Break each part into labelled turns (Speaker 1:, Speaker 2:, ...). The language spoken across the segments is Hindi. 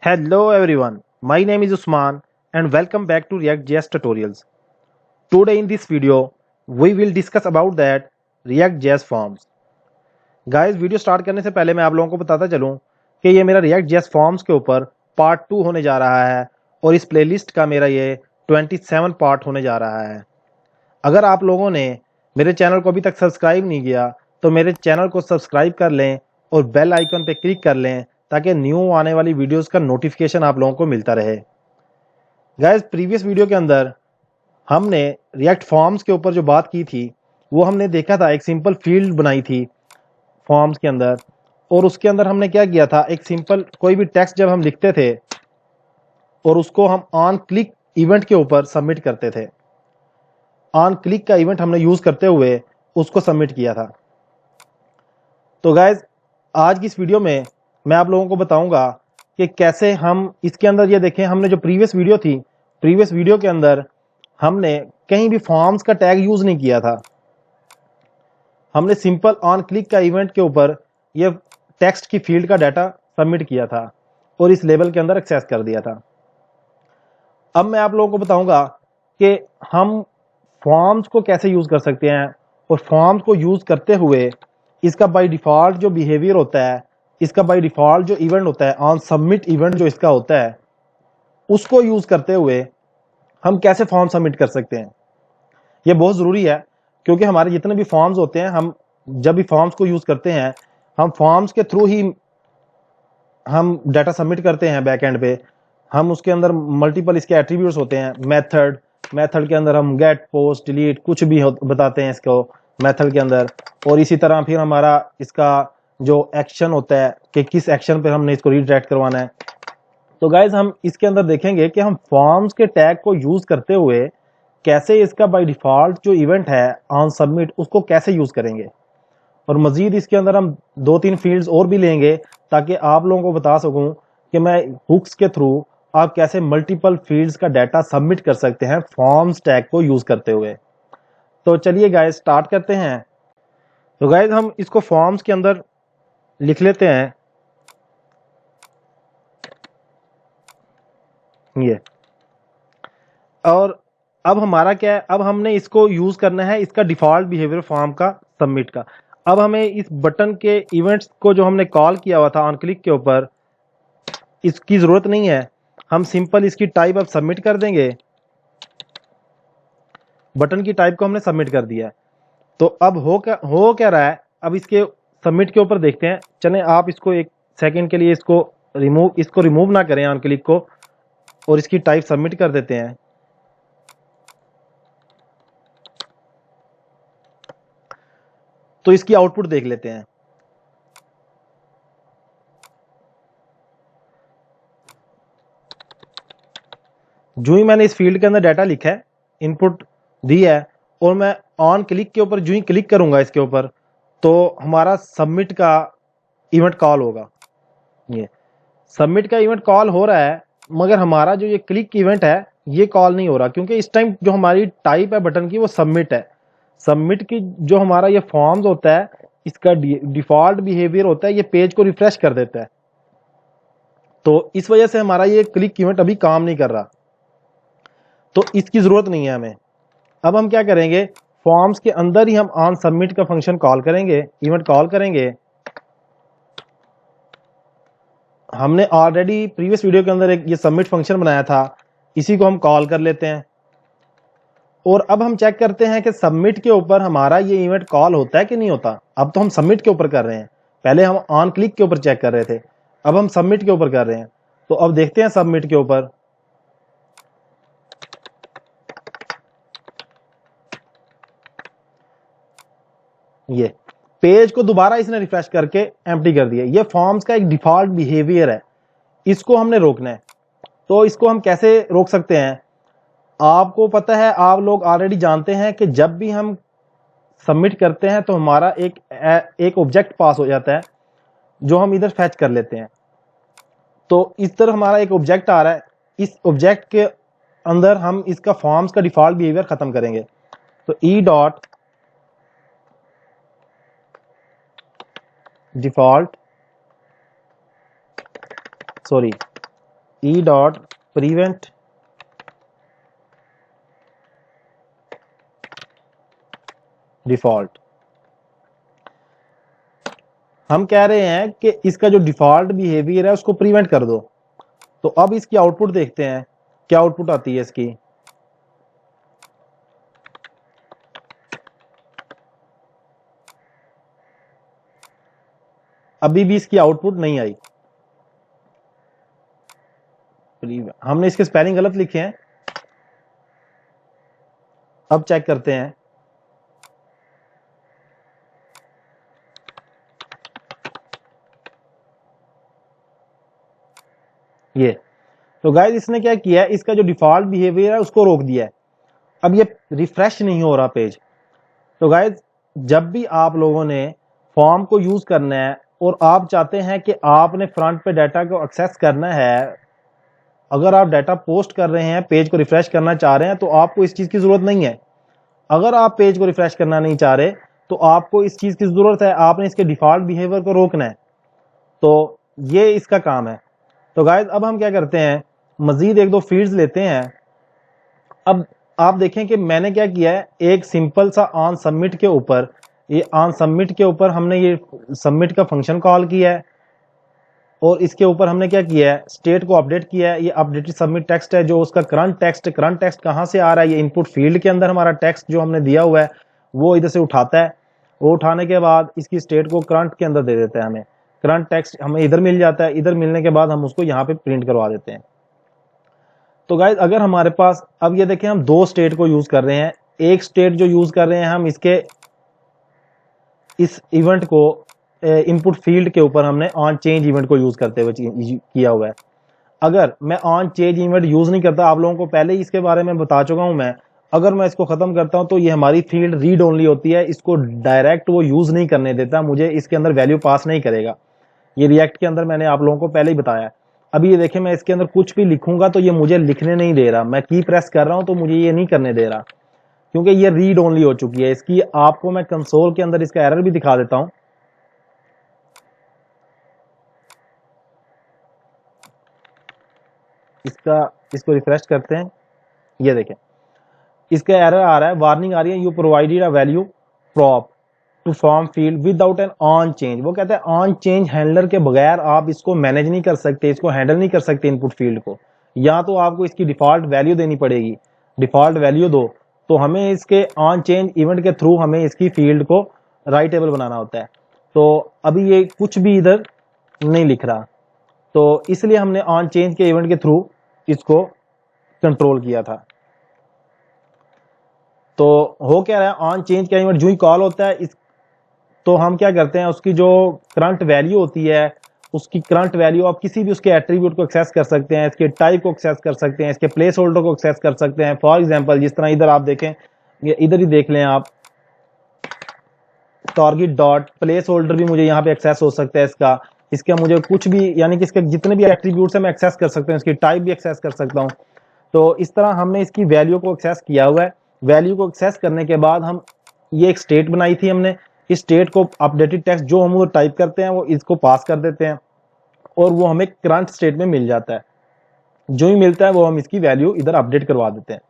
Speaker 1: Hello everyone, my name is Usman and welcome back to React.js tutorials. Today in this video, we will discuss about that React.js forms. Guys, video start करने से पहले मैं आप लोगों को बताता चलूं कि ये मेरा React.js forms के ऊपर पार्ट 2 होने जा रहा है और इस प्लेलिस्ट का मेरा ये 27 पार्ट होने जा रहा है। अगर आप लोगों ने मेरे चैनल को अभी तक सब्सक्राइब नहीं किया तो मेरे चैनल को सब्सक्राइब कर लें और बेल आइकन पे क्लिक कर लें ताकि न्यू आने वाली वीडियोस का नोटिफिकेशन आप लोगों को मिलता रहे। गाइस, प्रीवियस वीडियो के अंदर हमने रिएक्ट फॉर्म्स के ऊपर जो बात की थी वो हमने देखा था। एक सिंपल फील्ड बनाई थी फॉर्म्स के अंदर और उसके अंदर हमने क्या किया था, एक सिंपल कोई भी टेक्स्ट जब हम लिखते थे और उसको हम ऑन क्लिक इवेंट के ऊपर सबमिट करते थे। ऑन क्लिक का इवेंट हमने यूज करते हुए उसको सबमिट किया था। तो गाइज, आज की इस वीडियो में मैं आप लोगों को बताऊंगा कि कैसे हम इसके अंदर ये देखें। हमने जो प्रीवियस वीडियो थी, प्रीवियस वीडियो के अंदर हमने कहीं भी फॉर्म्स का टैग यूज नहीं किया था। हमने सिंपल ऑन क्लिक का इवेंट के ऊपर ये टेक्स्ट की फील्ड का डाटा सबमिट किया था और इस लेवल के अंदर एक्सेस कर दिया था। अब मैं आप लोगों को बताऊंगा कि हम फॉर्म्स को कैसे यूज कर सकते हैं और फॉर्म्स को यूज करते हुए इसका बाय डिफॉल्ट जो बिहेवियर होता है, इसका बाय डिफॉल्ट जो इवेंट होता है, ऑन सबमिट इवेंट जो इसका होता है, उसको यूज करते हुए हम कैसे फॉर्म सबमिट कर सकते हैं। ये बहुत जरूरी है क्योंकि हमारे जितने भी फॉर्म्स होते हैं, हम जब भी फॉर्म्स को यूज करते हैं, हम फॉर्म्स के थ्रू ही हम डाटा सबमिट करते हैं बैक एंड पे। हम उसके अंदर मल्टीपल इसके एट्रीब्यूट्स होते हैं। मेथड के अंदर हम गेट, पोस्ट, डिलीट कुछ भी बताते हैं इसको मेथड के अंदर। और इसी तरह फिर हमारा इसका जो एक्शन होता है कि किस एक्शन पे हमने इसको रीडायरेक्ट करवाना है। तो गाइज, हम इसके अंदर देखेंगे कि हम फॉर्म्स के टैग को यूज करते हुए कैसे इसका बाय डिफॉल्ट जो इवेंट है ऑन सबमिट उसको कैसे यूज करेंगे। और मजीद इसके अंदर हम 2-3 फील्ड्स और भी लेंगे ताकि आप लोगों को बता सकूं कि मैं हुक्स के थ्रू आप कैसे मल्टीपल फील्ड्स का डाटा सबमिट कर सकते हैं फॉर्म्स टैग को यूज करते हुए। तो चलिए गाइस, स्टार्ट करते हैं। तो गाइस, हम इसको फॉर्म्स के अंदर लिख लेते हैं ये। और अब हमारा क्या है, अब हमने इसको यूज करना है इसका डिफॉल्ट बिहेवियर फॉर्म का सबमिट का। अब हमें इस बटन के इवेंट्स को जो हमने कॉल किया हुआ था ऑन क्लिक के ऊपर, इसकी जरूरत नहीं है। हम सिंपल इसकी टाइप अब सबमिट कर देंगे। बटन की टाइप को हमने सबमिट कर दिया है। तो अब हो क्या रहा है, अब इसके सबमिट के ऊपर देखते हैं। चले आप इसको एक सेकंड के लिए इसको रिमूव ना करें ऑन क्लिक को और इसकी टाइप सबमिट कर देते हैं। तो इसकी आउटपुट देख लेते हैं। जो ही मैंने इस फील्ड के अंदर डाटा लिखा है, इनपुट दी है, और मैं ऑन क्लिक के ऊपर जो ही क्लिक करूंगा इसके ऊपर, तो हमारा सबमिट का इवेंट कॉल होगा। ये सबमिट का इवेंट कॉल हो रहा है, मगर हमारा जो ये क्लिक इवेंट है ये कॉल नहीं हो रहा क्योंकि इस टाइम जो हमारी टाइप है बटन की वो सबमिट है। सबमिट की जो हमारा ये फॉर्म्स होता है, इसका डिफॉल्ट बिहेवियर होता है, ये पेज को रिफ्रेश कर देता है। तो इस वजह से हमारा ये क्लिक इवेंट अभी काम नहीं कर रहा, तो इसकी जरूरत नहीं है हमें। अब हम क्या करेंगे, फॉर्म्स के अंदर ही हम ऑन सबमिट का फंक्शन कॉल करेंगे, इवेंट कॉल करेंगे। हमने ऑलरेडी प्रीवियस वीडियो के अंदर एक ये सबमिट फंक्शन बनाया था, इसी को हम कॉल कर लेते हैं। और अब हम चेक करते हैं कि सबमिट के ऊपर हमारा ये इवेंट कॉल होता है कि नहीं होता। अब तो हम सबमिट के ऊपर कर रहे हैं, पहले हम ऑन क्लिक के ऊपर चेक कर रहे थे, अब हम सबमिट के ऊपर कर रहे हैं। तो अब देखते हैं सबमिट के ऊपर। ये पेज को दोबारा इसने रिफ्रेश करके एम्प्टी कर दिया। ये फॉर्म्स का एक डिफॉल्ट बिहेवियर है, इसको हमने रोकना है। तो इसको हम कैसे रोक सकते हैं, आपको पता है, आप लोग ऑलरेडी जानते हैं कि जब भी हम सबमिट करते हैं तो हमारा एक ऑब्जेक्ट पास हो जाता है जो हम इधर फैच कर लेते हैं। तो इस तरह हमारा एक ऑब्जेक्ट आ रहा है, इस ऑब्जेक्ट के अंदर हम इसका फॉर्म्स का डिफॉल्ट बिहेवियर खत्म करेंगे। तो E dot default E dot prevent default. हम कह रहे हैं कि इसका जो डिफॉल्ट बिहेवियर है उसको प्रिवेंट कर दो। तो अब इसकी आउटपुट देखते हैं, क्या आउटपुट आती है इसकी। अभी भी इसकी आउटपुट नहीं आई। हमने इसके स्पेलिंग गलत लिखे हैं। अब चेक करते हैं। ये तो गाइस इसने क्या किया है, इसका जो डिफॉल्ट बिहेवियर है उसको रोक दिया है। अब ये रिफ्रेश नहीं हो रहा पेज। तो गाइस जब भी आप लोगों ने फॉर्म को यूज करना है और आप चाहते हैं कि आपने फ्रंट पे डाटा को एक्सेस करना है, अगर आप डाटा पोस्ट कर रहे हैं, पेज को रिफ्रेश करना चाह रहे हैं, तो आपको इस चीज की जरूरत नहीं है। अगर आप पेज को रिफ्रेश करना नहीं चाह रहे तो आपको इस चीज की जरूरत है, आपने इसके डिफॉल्ट बिहेवियर को रोकना है। तो ये इसका काम है। तो गाइस अब हम क्या करते हैं, मजीद एक दो फील्ड्स लेते हैं। अब आप देखें कि मैंने क्या किया है, एक सिंपल सा ऑन सबमिट के ऊपर, ये ऑन सबमिट के ऊपर हमने ये सबमिट का फंक्शन कॉल किया है और इसके ऊपर हमने क्या किया है, स्टेट को अपडेट किया है। ये अपडेटेड सबमिट टेक्स्ट है, जो उसका करंट टेक्स्ट कहां से आ रहा है, ये इनपुट फील्ड के अंदर हमारा टेक्स्ट जो हमने दिया हुआ है वो इधर से उठाता है। वो उठाने के बाद इसकी स्टेट को करंट के अंदर दे देता है, हमें करंट टेक्स्ट हमें इधर मिल जाता है। इधर मिलने के बाद हम उसको यहाँ पे प्रिंट करवा देते हैं। तो गाइज अगर हमारे पास, अब ये देखें हम दो स्टेट को यूज कर रहे हैं। एक स्टेट जो यूज कर रहे हैं हम इसके इस इवेंट को इनपुट फील्ड के ऊपर हमने ऑन चेंज इवेंट को यूज करते हुए किया हुआ है। अगर मैं ऑन चेंज इवेंट यूज नहीं करता, आप लोगों को पहले ही इसके बारे में बता चुका हूं मैं, अगर मैं इसको खत्म करता हूं तो ये हमारी फील्ड रीड ओनली होती है, इसको डायरेक्ट वो यूज नहीं करने देता, मुझे इसके अंदर वैल्यू पास नहीं करेगा। ये रिएक्ट के अंदर मैंने आप लोगों को पहले ही बताया। अभी ये देखें मैं इसके अंदर कुछ भी लिखूंगा तो ये मुझे लिखने नहीं दे रहा, मैं की प्रेस कर रहा हूं तो मुझे ये नहीं करने दे रहा, क्योंकि ये रीड ओनली हो चुकी है इसकी। आपको मैं कंसोल के अंदर इसका एरर भी दिखा देता हूं। इसको रिफ्रेश करते हैं, ये देखें इसका एरर आ रहा है, वार्निंग आ रही है, you provided a value prop to form field without an on change. वो कहता है ऑन चेंज हैंडलर के बगैर आप इसको मैनेज नहीं कर सकते, इसको हैंडल नहीं कर सकते इनपुट फील्ड को, या तो आपको इसकी डिफॉल्ट वैल्यू देनी पड़ेगी। डिफॉल्ट वैल्यू दो तो हमें इसके ऑन चेंज इवेंट के थ्रू हमें इसकी फील्ड को राइटेबल बनाना होता है। तो अभी ये कुछ भी इधर नहीं लिख रहा, तो इसलिए हमने ऑन चेंज के इवेंट के थ्रू इसको कंट्रोल किया था। तो हो क्या रहा है, ऑन चेंज का इवेंट जो ही कॉल होता है तो हम क्या करते हैं, उसकी जो करंट वैल्यू होती है, उसकी करंट वैल्यू आप किसी भी उसके एट्रीब्यूट को एक्सेस कर सकते हैं, इसके टाइप को एक्सेस कर सकते हैं, इसके प्लेस होल्डर को एक्सेस कर सकते हैं। फॉर एग्जांपल जिस तरह इधर आप देखें, ये इधर ही देख लें आप, टारगेट डॉट प्लेस होल्डर भी मुझे यहाँ पे एक्सेस हो सकता है इसका। इसका मुझे कुछ भी, यानी कि इसके जितने भी एट्रीब्यूट्स है मैं एक्सेस कर सकता हूँ, इसकी टाइप भी एक्सेस कर सकता हूँ। तो इस तरह हमने इसकी वैल्यू को एक्सेस किया हुआ है। वैल्यू को एक्सेस करने के बाद हम ये एक स्टेट बनाई थी हमने, इस स्टेट को अपडेटेड टेक्स्ट जो हम टाइप करते हैं वो इसको पास कर देते हैं और वो हमें करंट स्टेट में मिल जाता है। जो ही मिलता है वो हम इसकी वैल्यू इधर अपडेट करवा देते हैं।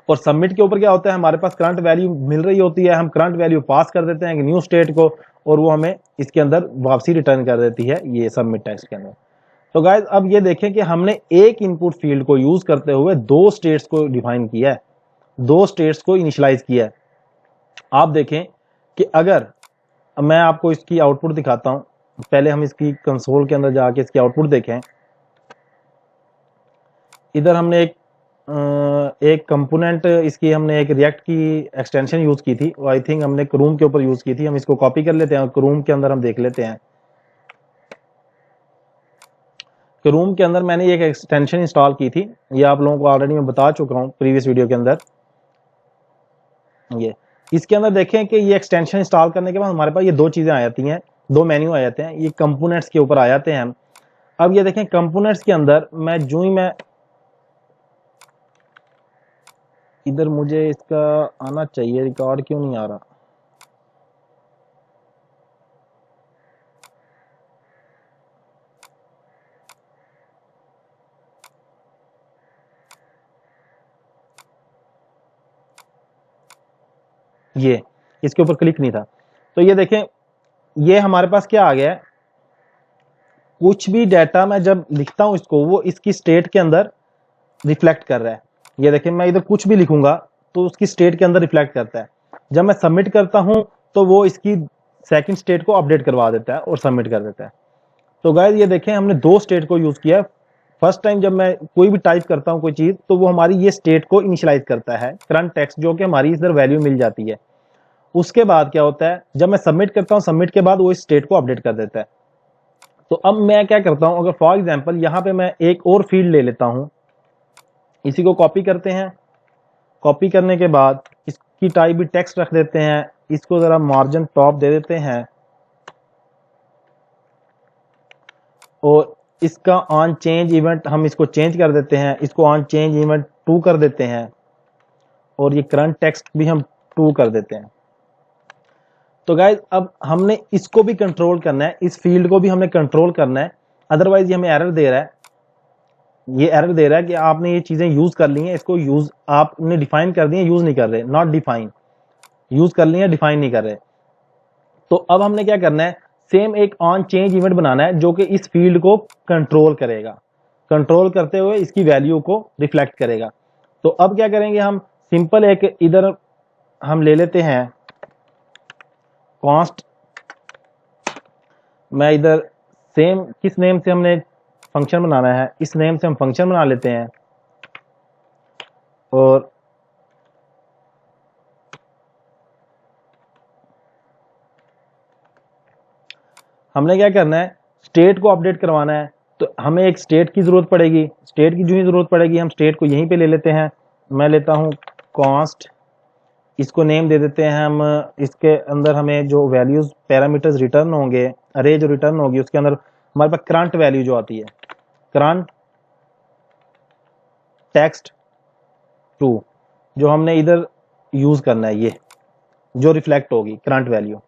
Speaker 1: और सबमिट के ऊपर क्या होता है, हमारे पास करंट वैल्यू मिल रही होती है, हम करंट वैल्यू पास कर देते हैं न्यू स्टेट को और वो हमें इसके अंदर वापसी रिटर्न कर देती है ये सबमिट टेक्स्ट के अंदर। तो गाइज अब ये देखें कि हमने एक इनपुट फील्ड को यूज करते हुए दो स्टेट्स को डिफाइन किया है, दो स्टेट्स को इनिशियलाइज किया है। आप देखें कि अगर मैं आपको इसकी आउटपुट दिखाता हूं, पहले हम इसकी कंसोल के अंदर जाके इसकी आउटपुट देखें। इधर हमने एक कंपोनेंट इसकी, हमने एक रिएक्ट की एक्सटेंशन यूज की थी, आई थिंक हमने क्रूम के ऊपर यूज की थी। हम इसको कॉपी कर लेते हैं, क्रूम के अंदर हम देख लेते हैं। क्रूम के अंदर मैंने एक एक्सटेंशन इंस्टॉल की थी, ये आप लोगों को ऑलरेडी मैं बता चुका हूं प्रीवियस वीडियो के अंदर। ये इसके अंदर देखें कि ये एक्सटेंशन इंस्टॉल करने के बाद हमारे पास ये दो चीजें आ जाती हैं, दो मेन्यू आ जाते हैं, ये कंपोनेंट्स के ऊपर आ जाते हैं हम। अब ये देखें कंपोनेंट्स के अंदर मैं इधर, मुझे इसका आना चाहिए, रिकॉर्ड क्यों नहीं आ रहा। ये इसके ऊपर क्लिक नहीं था। तो ये देखें, ये हमारे पास क्या आ गया है, कुछ भी डाटा मैं जब लिखता हूं इसको, वो इसकी स्टेट के अंदर रिफ्लेक्ट कर रहा है। ये देखें, मैं इधर कुछ भी लिखूंगा तो उसकी स्टेट के अंदर रिफ्लेक्ट करता है। जब मैं सबमिट करता हूं तो वो इसकी सेकंड स्टेट को अपडेट करवा देता है और सबमिट कर देता है। तो गाइस ये देखें, हमने दो स्टेट को यूज किया है। फर्स्ट टाइम जब मैं कोई भी टाइप करता हूं कोई चीज, तो वो हमारी ये स्टेट को इनिशियलाइज करता है, करंट टेक्स्ट जो कि हमारी इधर वैल्यू मिल जाती है। उसके बाद क्या होता है, जब मैं सबमिट करता हूं, सबमिट के बाद वो इस स्टेट को अपडेट कर देता है। तो अब मैं क्या करता हूं, अगर फॉर एग्जांपल यहां पे मैं एक और फील्ड ले लेता हूं, इसी को कॉपी करते हैं। कॉपी करने के बाद इसकी टाइप भी टेक्स्ट रख देते हैं, इसको जरा मार्जिन टॉप दे देते हैं और इसका ऑन चेंज इवेंट हम इसको चेंज कर देते हैं, इसको ऑन चेंज इवेंट 2 कर देते हैं और ये करंट टेक्स्ट भी हम 2 कर देते हैं। तो गाइज अब हमने इसको भी कंट्रोल करना है, इस फील्ड को भी हमने कंट्रोल करना है, अदरवाइज ये हमें एरर दे रहा है। ये एरर दे रहा है कि आपने ये चीजें यूज कर ली हैं, इसको यूज आपने डिफाइन कर दी है, यूज नहीं कर रहे, नॉट डिफाइन, यूज कर ली है डिफाइन नहीं कर रहे। तो अब हमने क्या करना है, सेम एक ऑन चेंज इवेंट बनाना है जो कि इस फील्ड को कंट्रोल करेगा, कंट्रोल करते हुए इसकी वैल्यू को रिफ्लेक्ट करेगा। तो अब क्या करेंगे, हम सिंपल एक इधर हम ले लेते हैं कॉन्स्ट, मैं इधर सेम किस नेम से हमने फंक्शन बनाना है, इस नेम से हम फंक्शन बना लेते हैं और हमने क्या करना है, स्टेट को अपडेट करवाना है। तो हमें एक स्टेट की जरूरत पड़ेगी, स्टेट की जो ही जरूरत पड़ेगी हम स्टेट को यहीं पे ले लेते हैं। मैं लेता हूं कॉन्स्ट, इसको नेम दे देते हैं हम, इसके अंदर हमें जो वैल्यूज पैरामीटर्स रिटर्न होंगे, अरे जो रिटर्न होगी उसके अंदर हमारे पास करंट वैल्यू जो आती है, करंट टेक्स्ट 2, जो हमने इधर यूज करना है, ये जो रिफ्लेक्ट होगी करंट वैल्यू,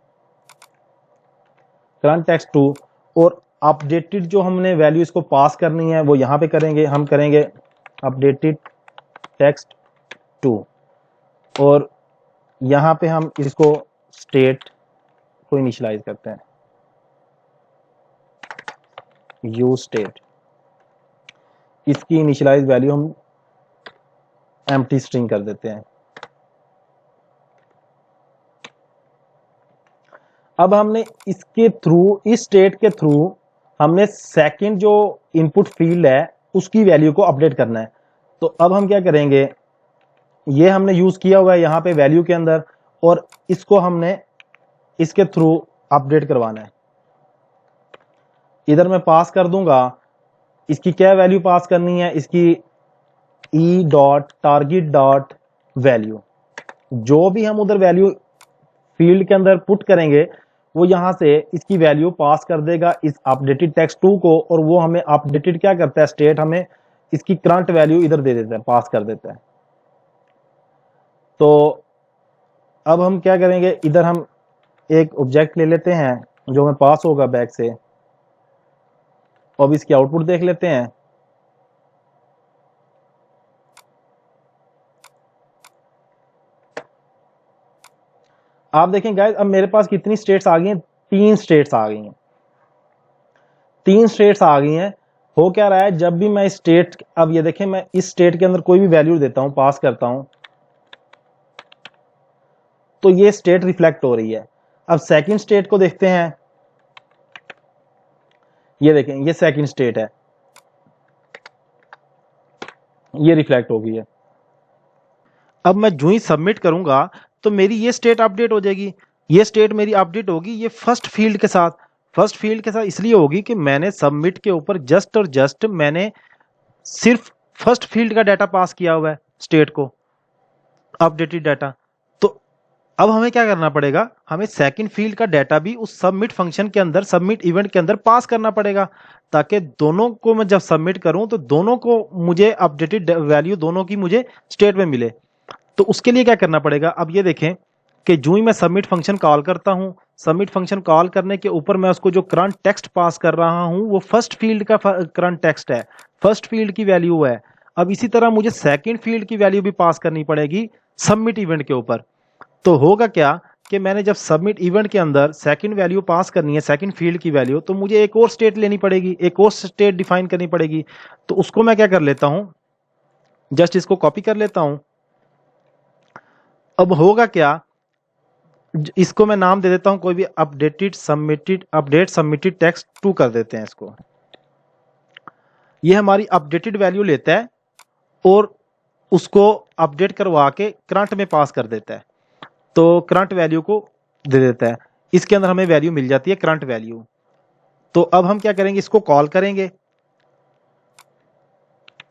Speaker 1: करंट टेक्स्ट 2। और अपडेटेड जो हमने वैल्यू इसको पास करनी है वो यहां पे करेंगे, हम करेंगे अपडेटेड टेक्स्ट 2 और यहां पे हम इसको स्टेट को इनिशियलाइज करते हैं, यूज स्टेट, इसकी इनिशियलाइज वैल्यू हम एम्प्टी स्ट्रिंग कर देते हैं। अब हमने इसके थ्रू, इस स्टेट के थ्रू हमने सेकंड जो इनपुट फील्ड है उसकी वैल्यू को अपडेट करना है। तो अब हम क्या करेंगे, ये हमने यूज किया हुआ है यहाँ पे वैल्यू के अंदर और इसको हमने इसके थ्रू अपडेट करवाना है। इधर मैं पास कर दूंगा, इसकी क्या वैल्यू पास करनी है, इसकी E dot target dot value, जो भी हम उधर वैल्यू फील्ड के अंदर पुट करेंगे वो यहां से इसकी वैल्यू पास कर देगा इस अपडेटेड टेक्स्ट 2 को, और वो हमें अपडेटेड क्या करता है, स्टेट हमें इसकी करंट वैल्यू इधर दे देता है, पास कर देता है। तो अब हम क्या करेंगे, इधर हम एक ऑब्जेक्ट ले लेते हैं जो हमें पास होगा बैक से, अब इसकी आउटपुट देख लेते हैं। आप देखें गाइस, अब मेरे पास कितनी स्टेट्स आ गई हैं, 3 स्टेट्स आ गई हैं, 3 स्टेट्स आ गई हैं। हो क्या रहा है, जब भी मैं स्टेट, अब ये देखें मैं इस स्टेट के अंदर कोई भी वैल्यू देता हूं, पास करता हूं, तो ये स्टेट रिफ्लेक्ट हो रही है। अब सेकंड स्टेट को देखते हैं, ये देखें ये सेकंड स्टेट है, ये रिफ्लेक्ट हो गई है। अब मैं जो ही सबमिट करूंगा तो मेरी ये स्टेट अपडेट हो जाएगी, ये स्टेट मेरी अपडेट होगी ये फर्स्ट फील्ड के साथ। फर्स्ट फील्ड के साथ इसलिए होगी कि मैंने सबमिट के ऊपर जस्ट और जस्ट मैंने सिर्फ फर्स्ट फील्ड का डाटा पास किया हुआ है, स्टेट को अपडेटेड डाटा। तो अब हमें क्या करना पड़ेगा, हमें सेकंड फील्ड का डाटा भी उस सबमिट फंक्शन के अंदर, सबमिट इवेंट के अंदर पास करना पड़ेगा, ताकि दोनों को मैं जब सबमिट करूं तो दोनों को मुझे अपडेटेड वैल्यू दोनों की मुझे स्टेट में मिले। तो उसके लिए क्या करना पड़ेगा, अब ये देखें कि जो ही मैं सबमिट फंक्शन कॉल करता हूं, सबमिट फंक्शन कॉल करने के ऊपर मैं उसको जो करंट टेक्स्ट पास कर रहा हूं वो फर्स्ट फील्ड का करंट टेक्स्ट है, फर्स्ट फील्ड की वैल्यू है। अब इसी तरह मुझे सेकंड फील्ड की वैल्यू भी पास करनी पड़ेगी सबमिट इवेंट के ऊपर। तो होगा क्या कि मैंने जब सबमिट इवेंट के अंदर सेकंड वैल्यू पास करनी है, सेकंड फील्ड की वैल्यू, तो मुझे एक और स्टेट लेनी पड़ेगी, एक और स्टेट डिफाइन करनी पड़ेगी। तो उसको मैं क्या कर लेता हूं, जस्ट इसको कॉपी कर लेता हूं। अब होगा क्या, इसको मैं नाम दे देता हूं कोई भी, अपडेट सबमिटेड टेक्स्ट 2 कर देते हैं इसको। ये हमारी अपडेटेड वैल्यू लेता है और उसको अपडेट करवा के करंट में पास कर देता है, तो करंट वैल्यू को दे देता है। इसके अंदर हमें वैल्यू मिल जाती है करंट वैल्यू। तो अब हम क्या करेंगे, इसको कॉल करेंगे,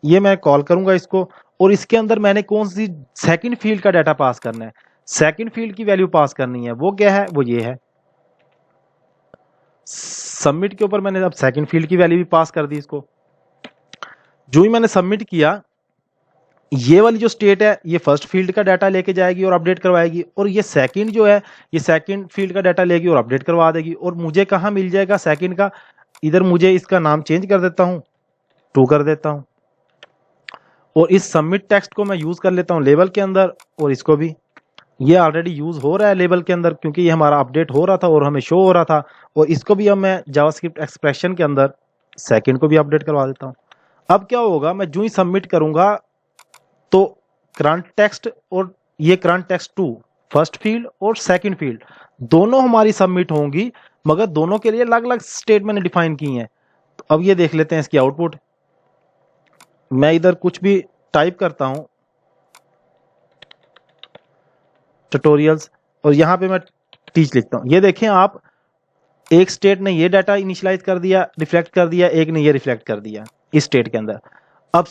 Speaker 1: ये मैं कॉल करूंगा इसको, और इसके अंदर मैंने कौन सी सेकंड फील्ड का डाटा पास करना है, सेकंड फील्ड की वैल्यू पास करनी है। वो क्या है, वो ये है। सबमिट के ऊपर मैंने अब सेकंड फील्ड की वैल्यू भी पास कर दी इसको। जो ही मैंने सबमिट किया, ये वाली जो स्टेट है ये फर्स्ट फील्ड का डाटा लेके जाएगी और अपडेट करवाएगी, और ये सेकंड जो है ये सेकंड फील्ड का डाटा लेगी और अपडेट करवा देगी। और मुझे कहाँ मिल जाएगा सेकंड का, इधर मुझे इसका नाम चेंज कर देता हूँ, 2 कर देता हूँ, और इस सबमिट टेक्स्ट को मैं यूज कर लेता हूँ लेबल के अंदर, और इसको भी, ये ऑलरेडी यूज हो रहा है लेबल के अंदर क्योंकि ये हमारा अपडेट हो रहा था और हमें शो हो रहा था। और इसको भी अब मैं जावास्क्रिप्ट एक्सप्रेशन के अंदर सेकंड को भी अपडेट करवा देता हूँ। अब क्या होगा, मैं जो ही सबमिट करूंगा तो करंट टेक्स्ट और ये करंट टेक्स्ट 2 फर्स्ट फील्ड और सेकंड फील्ड दोनों हमारी सबमिट होंगी, मगर दोनों के लिए अलग अलग स्टेट मैंने डिफाइन की हैं। तो अब ये देख लेते हैं इसकी आउटपुट। मैं इधर कुछ भी टाइप करता हूं, ट्यूटोरियल्स, और यहां पे मैं टीच लिखता हूं। ये देखें आप, एक स्टेट ने ये डाटा इनिशियलाइज कर दिया, रिफ्लेक्ट कर दिया, एक ने ये रिफ्लेक्ट कर दिया इस स्टेट के अंदर। अब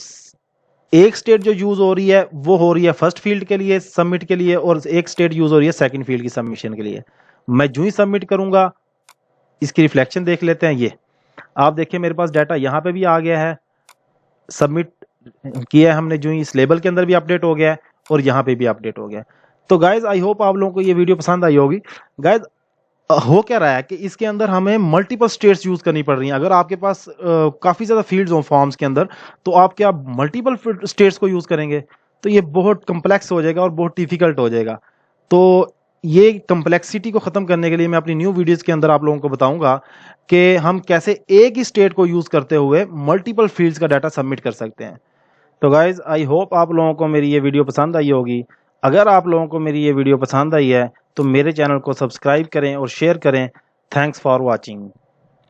Speaker 1: एक स्टेट जो यूज हो रही है वो हो रही है फर्स्ट फील्ड के लिए सबमिट के लिए, और एक स्टेट यूज हो रही है सेकंड फील्ड की सबमिशन के लिए। मैं जो ही सबमिट करूंगा, इसकी रिफ्लेक्शन देख लेते हैं। ये आप देखिए मेरे पास डाटा यहाँ पे भी आ गया है, सबमिट किया है हमने, जो ही इस लेबल के अंदर भी अपडेट हो गया है और यहाँ पे भी अपडेट हो गया है। तो गाइज आई होप आप लोगों को ये वीडियो पसंद आई होगी। गाइज हो क्या रहा है कि इसके अंदर हमें मल्टीपल स्टेट्स यूज करनी पड़ रही हैं। अगर आपके पास काफी ज्यादा फील्ड्स हो फॉर्म्स के अंदर, तो आप क्या मल्टीपल स्टेट्स को यूज करेंगे, तो ये बहुत कम्प्लेक्स हो जाएगा और बहुत डिफिकल्ट हो जाएगा। तो ये कम्प्लेक्सिटी को खत्म करने के लिए मैं अपनी न्यू वीडियोस के अंदर आप लोगों को बताऊंगा कि हम कैसे एक ही स्टेट को यूज करते हुए मल्टीपल फील्ड्स का डाटा सबमिट कर सकते हैं। तो गाइज आई होप आप लोगों को मेरी ये वीडियो पसंद आई होगी। अगर आप लोगों को मेरी ये वीडियो पसंद आई है तो मेरे चैनल को सब्सक्राइब करें और शेयर करें। Thanks for watching.